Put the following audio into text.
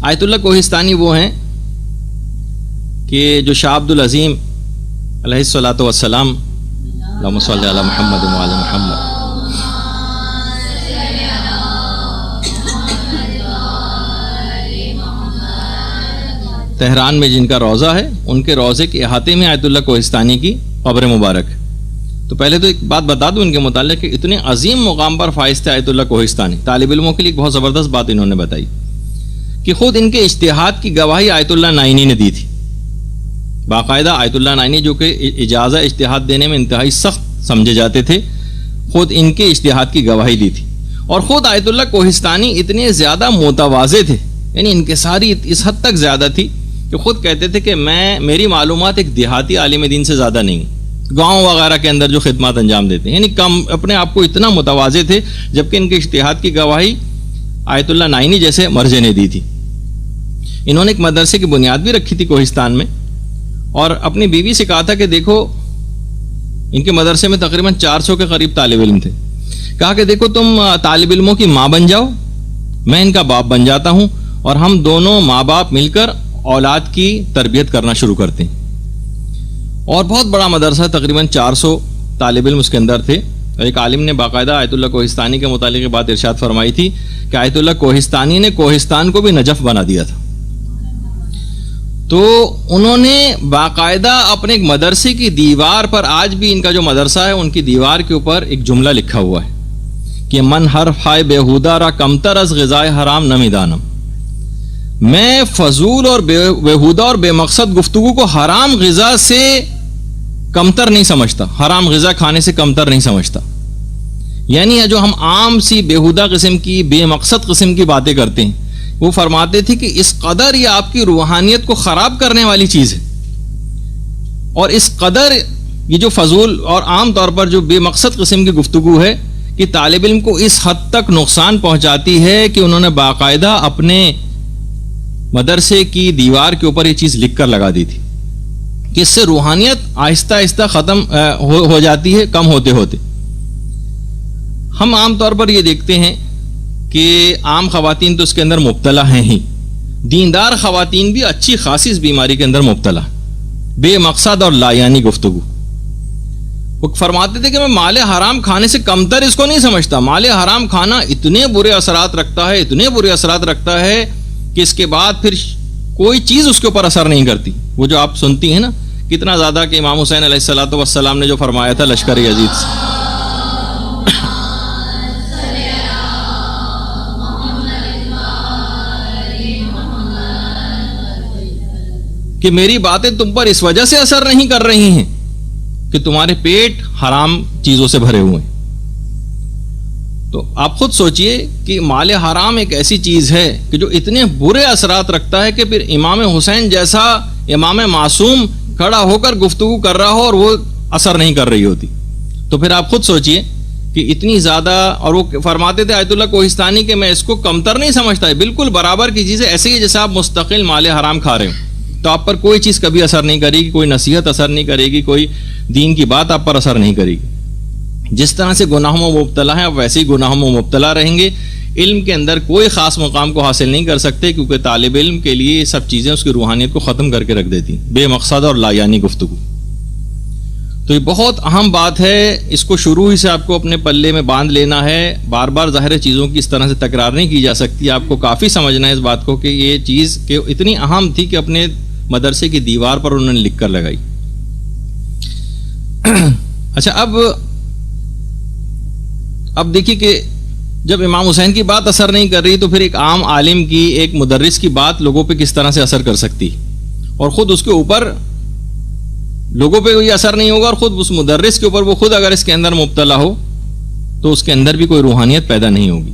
آیت اللہ کوہستانی وہ ہیں کہ جو شاہ عبد العظیم علیہ الصلوۃ والسلام، اللہم صلی علی محمد وعلی محمد، تہران میں جن کا روضہ ہے، ان کے روضے کے احاطے میں آیت اللہ کوہستانی کی قبر مبارک ہے۔ تو پہلے تو ایک بات بتا دوں ان کے متعلق کہ اتنے عظیم مقام پر فائز تھے آیت اللہ کوہستانی، طالب علموں کے لیے ایک بہت زبردست بات انہوں نے بتائی کہ خود ان کے اجتہاد کی گواہی آیت اللہ نائینی نے دی تھی۔ باقاعدہ آیت اللہ نائینی جو کہ اجازہ اجتہاد دینے میں انتہائی سخت سمجھے جاتے تھے، خود ان کے اجتہاد کی گواہی دی تھی۔ اور خود آیت اللہ کوہستانی اتنے زیادہ متواضع تھے، یعنی انکساری اس حد تک زیادہ تھی کہ خود کہتے تھے کہ میری معلومات ایک دیہاتی عالم دین سے زیادہ نہیں، گاؤں وغیرہ کے اندر جو خدمات انجام دیتے ہیں، یعنی کم اپنے آپ کو اتنا متواضع تھے، جبکہ ان کے اجتہاد کی گواہی آیت اللہ نائینی جیسے مرجع نے دی تھی۔ انہوں نے ایک مدرسے کی بنیاد بھی رکھی تھی کوہستان میں، اور اپنی بیوی سے کہا تھا کہ دیکھو، ان کے مدرسے میں تقریباً 400 کے قریب طالب علم تھے، کہا کہ دیکھو تم طالب علموں کی ماں بن جاؤ، میں ان کا باپ بن جاتا ہوں، اور ہم دونوں ماں باپ مل کر اولاد کی تربیت کرنا شروع کرتے ہیں۔ اور بہت بڑا مدرسہ، تقریباً 400 طالب علم اس کے اندر تھے۔ اور ایک عالم نے باقاعدہ آیت اللہ کوہستانی کے متعلق بات ارشاد فرمائی تھی کہ آیت اللہ کوہستانی نے کوہستان کو بھی نجف بنا دیا تھا۔ تو انہوں نے باقاعدہ اپنے ایک مدرسے کی دیوار پر، آج بھی ان کا جو مدرسہ ہے ان کی دیوار کے اوپر ایک جملہ لکھا ہوا ہے کہ من حرف ہائے بےہودہ را کمتر از غذائے حرام نمی دانم، میں فضول اور بےہودہ اور بے مقصد گفتگو کو حرام غذا سے کمتر نہیں سمجھتا، حرام غذا کھانے سے کمتر نہیں سمجھتا۔ یعنی جو ہم عام سی بےہودہ قسم کی، بے مقصد قسم کی باتیں کرتے ہیں، وہ فرماتے تھے کہ اس قدر یہ آپ کی روحانیت کو خراب کرنے والی چیز ہے، اور اس قدر یہ جو فضول اور عام طور پر جو بے مقصد قسم کی گفتگو ہے کہ طالب علم کو اس حد تک نقصان پہنچاتی ہے کہ انہوں نے باقاعدہ اپنے مدرسے کی دیوار کے اوپر یہ چیز لکھ کر لگا دی تھی کہ اس سے روحانیت آہستہ آہستہ ختم ہو جاتی ہے، کم ہوتے ہوتے۔ ہم عام طور پر یہ دیکھتے ہیں کہ عام خواتین تو اس کے اندر مبتلا ہیں ہی، دیندار خواتین بھی اچھی خاصی اس بیماری کے اندر مبتلا، بے مقصد اور لایانی گفتگو۔ وہ فرماتے تھے کہ میں مال حرام کھانے سے کمتر اس کو نہیں سمجھتا، مال حرام کھانا اتنے برے اثرات رکھتا ہے، اتنے برے اثرات رکھتا ہے کہ اس کے بعد پھر کوئی چیز اس کے اوپر اثر نہیں کرتی۔ وہ جو آپ سنتی ہیں نا کتنا زیادہ کہ امام حسین علیہ الصلوۃ والسلام نے جو فرمایا تھا لشکر یزید سے کہ میری باتیں تم پر اس وجہ سے اثر نہیں کر رہی ہیں کہ تمہارے پیٹ حرام چیزوں سے بھرے ہوئے ہیں۔ تو آپ خود سوچئے کہ مال حرام ایک ایسی چیز ہے کہ جو اتنے برے اثرات رکھتا ہے کہ پھر امام حسین جیسا امام معصوم کھڑا ہو کر گفتگو کر رہا ہو اور وہ اثر نہیں کر رہی ہوتی، تو پھر آپ خود سوچئے کہ اتنی زیادہ۔ اور وہ فرماتے تھے آیت اللہ کوہستانی کہ میں اس کو کمتر نہیں سمجھتا ہے، بالکل برابر کی چیز ہے، ایسے ہی جیسے آپ مستقل مال حرام کھا رہے ہو تو آپ پر کوئی چیز کبھی اثر نہیں کرے گی، کوئی نصیحت اثر نہیں کرے گی، کوئی دین کی بات آپ پر اثر نہیں کرے گی۔ جس طرح سے گناہوں میں مبتلا ہیں آپ ویسے ہی گناہوں میں مبتلا رہیں گے۔ علم کے اندر کوئی خاص مقام کو حاصل نہیں کر سکتے، کیونکہ طالب علم کے لیے یہ سب چیزیں اس کی روحانیت کو ختم کر کے رکھ دیتی، بے مقصد اور لایانی گفتگو۔ تو یہ بہت اہم بات ہے، اس کو شروع ہی سے آپ کو اپنے پلے میں باندھ لینا ہے۔ بار بار ظاہر چیزوں کی اس طرح سے تکرار نہیں کی جا سکتی، آپ کو کافی سمجھنا ہے اس بات کو کہ یہ چیز کہ اتنی اہم تھی کہ اپنے مدرسے کی دیوار پر انہوں نے لکھ کر لگائی۔ اچھا، اب دیکھیے کہ جب امام حسین کی بات اثر نہیں کر رہی تو پھر ایک عام عالم کی، ایک مدرس کی بات لوگوں پہ کس طرح سے اثر کر سکتی، اور خود اس کے اوپر لوگوں پہ کوئی اثر نہیں ہوگا، اور خود اس مدرس کے اوپر وہ خود اگر اس کے اندر مبتلا ہو تو اس کے اندر بھی کوئی روحانیت پیدا نہیں ہوگی۔